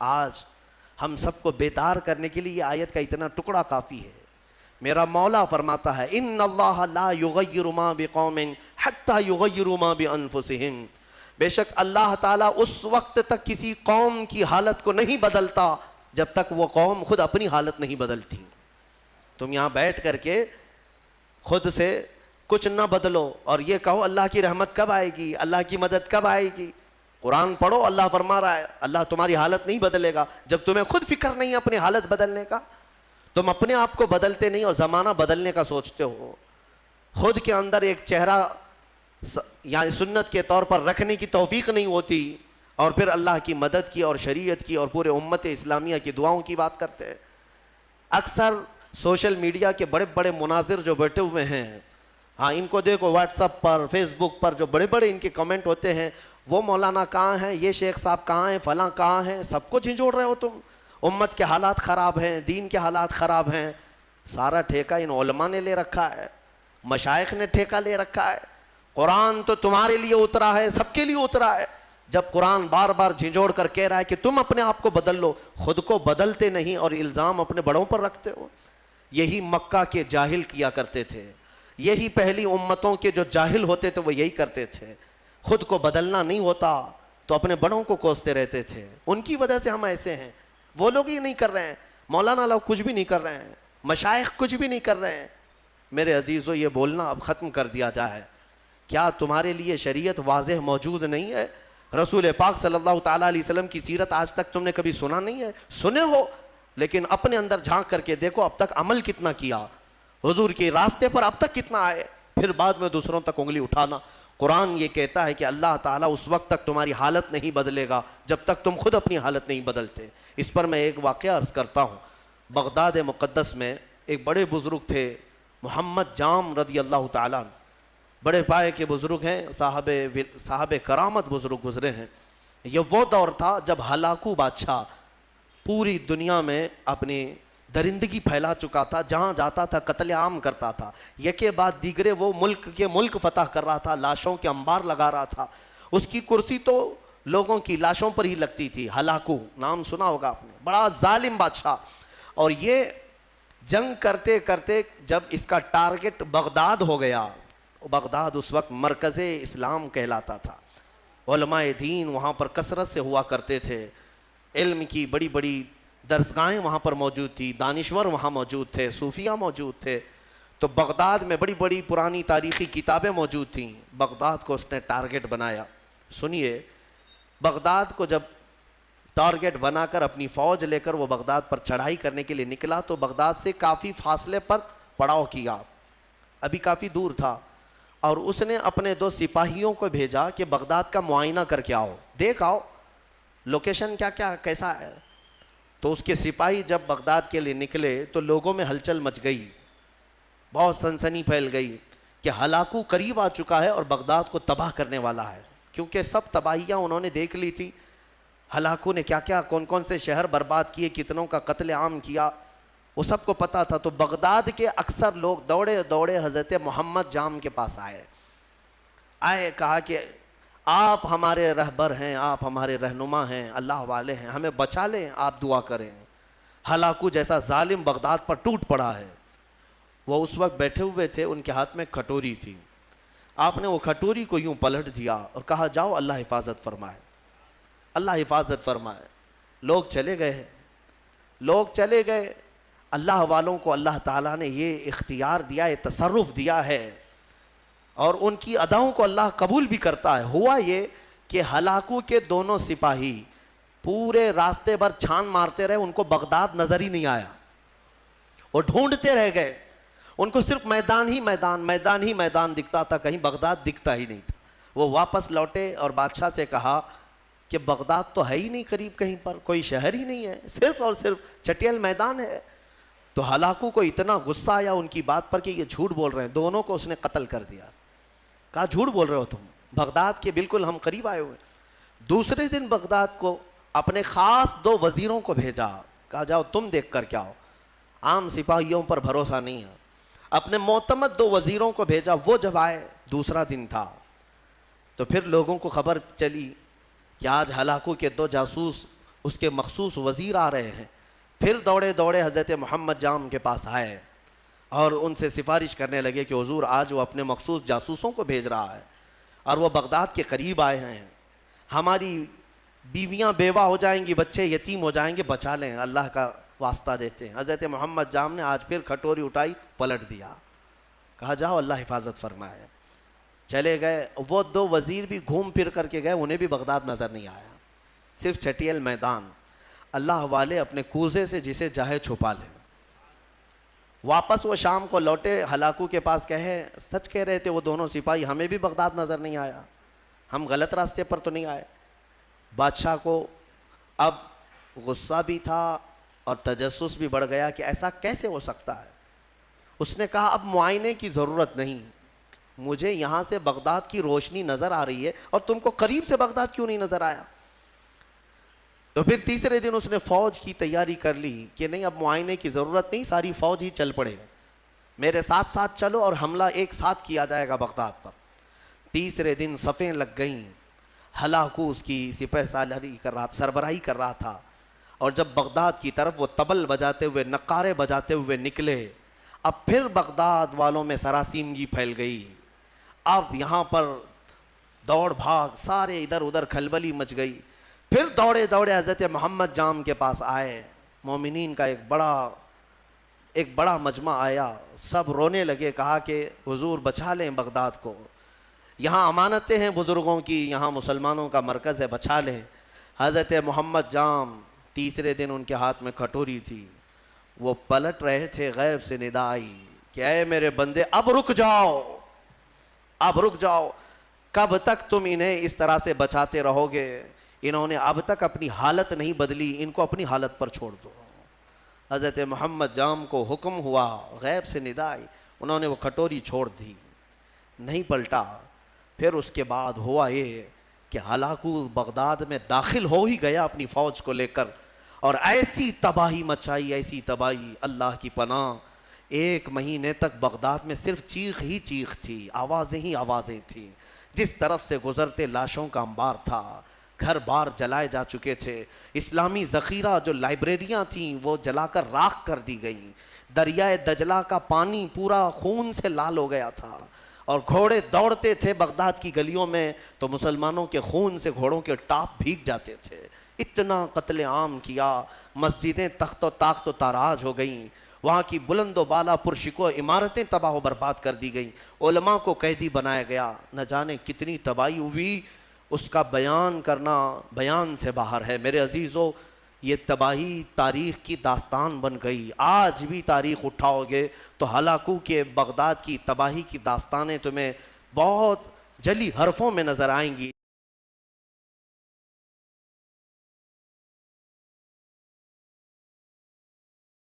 آج ہم سب کو بیدار کرنے کے لیے یہ آیت کا اتنا ٹکڑا کافی ہے. میرا مولا فرماتا ہے ان اللہ لا یغیر ما بقوم حتی یغیروا ما بانفسہم، بے شک اللہ تعالیٰ اس وقت تک کسی قوم کی حالت کو نہیں بدلتا جب تک وہ قوم خود اپنی حالت نہیں بدلتی. تم یہاں بیٹھ کر کے خود سے کچھ نہ بدلو اور یہ کہو اللہ کی رحمت کب آئے گی، اللہ کی مدد کب آئے گی. قرآن پڑھو، اللہ فرما رہا ہے اللہ تمہاری حالت نہیں بدلے گا جب تمہیں خود فکر نہیں ہے اپنی حالت بدلنے کا. تم اپنے آپ کو بدلتے نہیں اور زمانہ بدلنے کا سوچتے ہو. خود کے اندر ایک چہرہ یعنی سنت کے طور پر رکھنے کی توفیق نہیں ہوتی اور پھر اللہ کی مدد کی اور شریعت کی اور پورے امت اسلامیہ کی دعاؤں کی بات کرتے ہیں. اکثر سوشل میڈیا کے بڑے بڑے مناظر جو بیٹھے ہوئے ہیں، ہاں ان کو دیکھو واٹس ایپ پر فیس بک پر جو بڑے بڑے ان کے کمنٹ ہوتے ہیں، وہ مولانا کہاں ہیں، یہ شیخ صاحب کہاں ہیں، فلاں کہاں ہیں، سب کو جھنجھوڑ رہے ہو تم. امت کے حالات خراب ہیں، دین کے حالات خراب ہیں. سارا ٹھیکہ ان علماء نے لے رکھا ہے، مشائخ نے ٹھیکہ لے رکھا ہے. قرآن تو تمہارے لیے اترا ہے، سب کے لیے اترا ہے. جب قرآن بار بار جھنجھوڑ کر کہہ رہا ہے کہ تم اپنے آپ کو بدل لو، خود کو بدلتے نہیں اور الزام اپنے بڑوں پر رکھتے ہو. یہی مکہ کے جاہل کیا کرتے تھے، یہی پہلی امتوں کے جو جاہل ہوتے تھے وہ یہی کرتے تھے. خود کو بدلنا نہیں ہوتا تو اپنے بڑوں کو کوستے رہتے تھے. ان کی وجہ سے ہم ایسے ہیں. وہ لوگ ہی نہیں کر رہے ہیں، مولانا لوگ کچھ بھی نہیں کر رہے ہیں، مشائخ کچھ بھی نہیں کر رہے ہیں. میرے عزیزو یہ بولنا اب ختم کر دیا جائے. کیا تمہارے لیے شریعت واضح موجود نہیں ہے؟ رسول پاک صلی اللہ تعالیٰ علیہ وسلم کی سیرت آج تک تم نے کبھی سنا نہیں ہے؟ سنے ہو لیکن اپنے اندر جھانک کر کے دیکھو اب تک عمل کتنا کیا، حضور کے راستے پر اب تک کتنا آئے، پھر بعد میں دوسروں تک انگلی اٹھانا. قرآن یہ کہتا ہے کہ اللہ تعالیٰ اس وقت تک تمہاری حالت نہیں بدلے گا جب تک تم خود اپنی حالت نہیں بدلتے. اس پر میں ایک واقعہ عرض کرتا ہوں. بغداد مقدس میں ایک بڑے بزرگ تھے محمد جام رضی اللہ تعالیٰ عنہ، بڑے پائے کے بزرگ ہیں، صاحب کرامت بزرگ گزرے ہیں. یہ وہ دور تھا جب ہلاکو بادشاہ پوری دنیا میں اپنی درندگی پھیلا چکا تھا، جہاں جاتا تھا قتل عام کرتا تھا، یکے بعد دیگرے وہ ملک فتح کر رہا تھا، لاشوں کے انبار لگا رہا تھا. اس کی کرسی تو لوگوں کی لاشوں پر ہی لگتی تھی. ہلاکو نام سنا ہوگا آپ نے، بڑا ظالم بادشاہ. اور یہ جنگ کرتے کرتے جب اس کا ٹارگٹ بغداد ہو گیا، بغداد اس وقت مرکز اسلام کہلاتا تھا، علماء دین وہاں پر کثرت سے ہوا کرتے تھے، علم کی بڑی بڑی درسگاہیں وہاں پر موجود تھی، دانشور وہاں موجود تھے، صوفیہ موجود تھے. تو بغداد میں بڑی بڑی پرانی تاریخی کتابیں موجود تھیں. بغداد کو اس نے ٹارگٹ بنایا. سنیے، بغداد کو جب ٹارگٹ بنا کر اپنی فوج لے کر وہ بغداد پر چڑھائی کرنے کے لیے نکلا تو بغداد سے کافی فاصلے پر پڑاؤ کیا، ابھی کافی دور تھا. اور اس نے اپنے 2 سپاہیوں کو بھیجا کہ بغداد کا معائنہ کر کے آؤ، دیکھ آؤ لوکیشن کیا کیسا ہے. تو اس کے سپاہی جب بغداد کے لیے نکلے تو لوگوں میں ہلچل مچ گئی، بہت سنسنی پھیل گئی کہ ہلاکو قریب آ چکا ہے اور بغداد کو تباہ کرنے والا ہے. کیونکہ سب تباہیاں انہوں نے دیکھ لی تھی، ہلاکو نے کیا کون سے شہر برباد کیے، کتنوں کا قتل عام کیا، وہ سب کو پتا تھا. تو بغداد کے اکثر لوگ دوڑے دوڑے حضرت محمد جام کے پاس آئے، کہا کہ آپ ہمارے رہبر ہیں، آپ ہمارے رہنما ہیں، اللہ والے ہیں، ہمیں بچا لیں، آپ دعا کریں. ہلاکو جیسا ظالم بغداد پر ٹوٹ پڑا ہے. وہ اس وقت بیٹھے ہوئے تھے، ان کے ہاتھ میں کھٹوری تھی. آپ نے وہ کھٹوری کو یوں پلٹ دیا اور کہا جاؤ اللہ حفاظت فرمائے، اللہ حفاظت فرمائے. لوگ چلے گئے. اللہ والوں کو اللہ تعالیٰ نے یہ اختیار دیا ہے، تصرف دیا ہے اور ان کی اداؤں کو اللہ قبول بھی کرتا ہے. ہوا یہ کہ ہلاکو کے دونوں سپاہی پورے راستے بھر چھان مارتے رہے، ان کو بغداد نظر ہی نہیں آیا. وہ ڈھونڈتے رہ گئے، ان کو صرف میدان ہی میدان دکھتا تھا، کہیں بغداد دکھتا ہی نہیں تھا. وہ واپس لوٹے اور بادشاہ سے کہا کہ بغداد تو ہے ہی نہیں قریب، کہیں پر کوئی شہر ہی نہیں ہے، صرف اور صرف چٹیل میدان ہے. تو ہلاکو کو اتنا غصہ آیا ان کی بات پر کہ یہ جھوٹ بول رہے ہیں. دونوں کو اس نے قتل کر دیا. کہا جھوٹ بول رہے ہو تم، بغداد کے بالکل ہم قریب آئے ہوئے. دوسرے دن بغداد کو اپنے خاص 2 وزیروں کو بھیجا، کہا جاؤ تم دیکھ کر کے آؤ، عام سپاہیوں پر بھروسہ نہیں ہے. اپنے معتمد 2 وزیروں کو بھیجا. وہ جب آئے، دوسرا دن تھا، تو پھر لوگوں کو خبر چلی کہ آج ہلاکو کے 2 جاسوس اس کے مخصوص وزیر آ رہے ہیں، پھر دوڑے دوڑے حضرت محمد جام کے پاس آئے اور ان سے سفارش کرنے لگے کہ حضور آج وہ اپنے مخصوص جاسوسوں کو بھیج رہا ہے اور وہ بغداد کے قریب آئے ہیں، ہماری بیویاں بیوہ ہو جائیں گی، بچے یتیم ہو جائیں گے، بچا لیں، اللہ کا واسطہ دیتے ہیں۔ حضرت محمد جام نے آج پھر کھٹوری اٹھائی، پلٹ دیا، کہا جاؤ اللہ حفاظت فرمائے۔ چلے گئے، وہ دو وزیر بھی گھوم پھر کر کے گئے، انہیں بھی بغداد نظر نہیں آیا، صرف چٹیل میدان۔ اللہ والے اپنے کوزے سے جسے چاہے چھپا لے۔ واپس وہ شام کو لوٹے، ہلاکو کے پاس کہے سچ کہہ رہے تھے وہ دونوں سپاہی، ہمیں بھی بغداد نظر نہیں آیا، ہم غلط راستے پر تو نہیں آئے۔ بادشاہ کو اب غصہ بھی تھا اور تجسس بھی بڑھ گیا کہ ایسا کیسے ہو سکتا ہے۔ اس نے کہا اب معائنے کی ضرورت نہیں، مجھے یہاں سے بغداد کی روشنی نظر آ رہی ہے اور تم کو قریب سے بغداد کیوں نہیں نظر آیا؟ تو پھر تیسرے دن اس نے فوج کی تیاری کر لی کہ نہیں اب معائنے کی ضرورت نہیں، ساری فوج ہی چل پڑے، میرے ساتھ ساتھ چلو اور حملہ ایک ساتھ کیا جائے گا بغداد پر۔ تیسرے دن صفیں لگ گئیں، ہلاکو اس کی سپہ سالاری کر رہا، سربراہی کر رہا تھا، اور جب بغداد کی طرف وہ طبل بجاتے ہوئے، نقارے بجاتے ہوئے نکلے، اب پھر بغداد والوں میں سراسیمگی پھیل گئی۔ اب یہاں پر دوڑ بھاگ، سارے ادھر ادھر کھلبلی مچ گئی۔ پھر دوڑے دوڑے حضرت محمد جام کے پاس آئے، مومنین کا ایک بڑا مجمع آیا، سب رونے لگے، کہا کہ حضور بچا لیں بغداد کو، یہاں امانتیں ہیں بزرگوں کی، یہاں مسلمانوں کا مرکز ہے، بچا لیں۔ حضرت محمد جام تیسرے دن ان کے ہاتھ میں کھٹوری تھی، وہ پلٹ رہے تھے، غیب سے ندا آئی کہ اے میرے بندے اب رک جاؤ، اب رک جاؤ، کب تک تم انہیں اس طرح سے بچاتے رہو گے؟ انہوں نے اب تک اپنی حالت نہیں بدلی، ان کو اپنی حالت پر چھوڑ دو۔ حضرت محمد جام کو حکم ہوا، غیب سے ندا آئی، انہوں نے وہ کھٹوری چھوڑ دی، نہیں پلٹا۔ پھر اس کے بعد ہوا یہ کہ ہلاکو بغداد میں داخل ہو ہی گیا اپنی فوج کو لے کر، اور ایسی تباہی مچائی، ایسی تباہی، اللہ کی پناہ، 1 مہینے تک بغداد میں صرف چیخ ہی چیخ تھی، آوازیں ہی آوازیں تھیں، جس طرف سے گزرتے لاشوں کا انبار تھا، گھر بار جلائے جا چکے تھے، اسلامی ذخیرہ جو لائبریریاں تھیں وہ جلا کر راکھ کر دی گئیں، دریائے دجلہ کا پانی پورا خون سے لال ہو گیا تھا، اور گھوڑے دوڑتے تھے بغداد کی گلیوں میں تو مسلمانوں کے خون سے گھوڑوں کے ٹاپ بھیگ جاتے تھے۔ اتنا قتل عام کیا، مسجدیں تخت و طاقت و تاراج ہو گئیں، وہاں کی بلند و بالا پرشکو عمارتیں تباہ و برباد کر دی گئیں، علماء کو قیدی بنایا گیا، نہ جانے کتنی تباہی ہوئی، اس کا بیان کرنا بیان سے باہر ہے۔ میرے عزیزو، یہ تباہی تاریخ کی داستان بن گئی، آج بھی تاریخ اٹھاؤ گے تو ہلاکو کے بغداد کی تباہی کی داستانیں تمہیں بہت جلی حرفوں میں نظر آئیں گی۔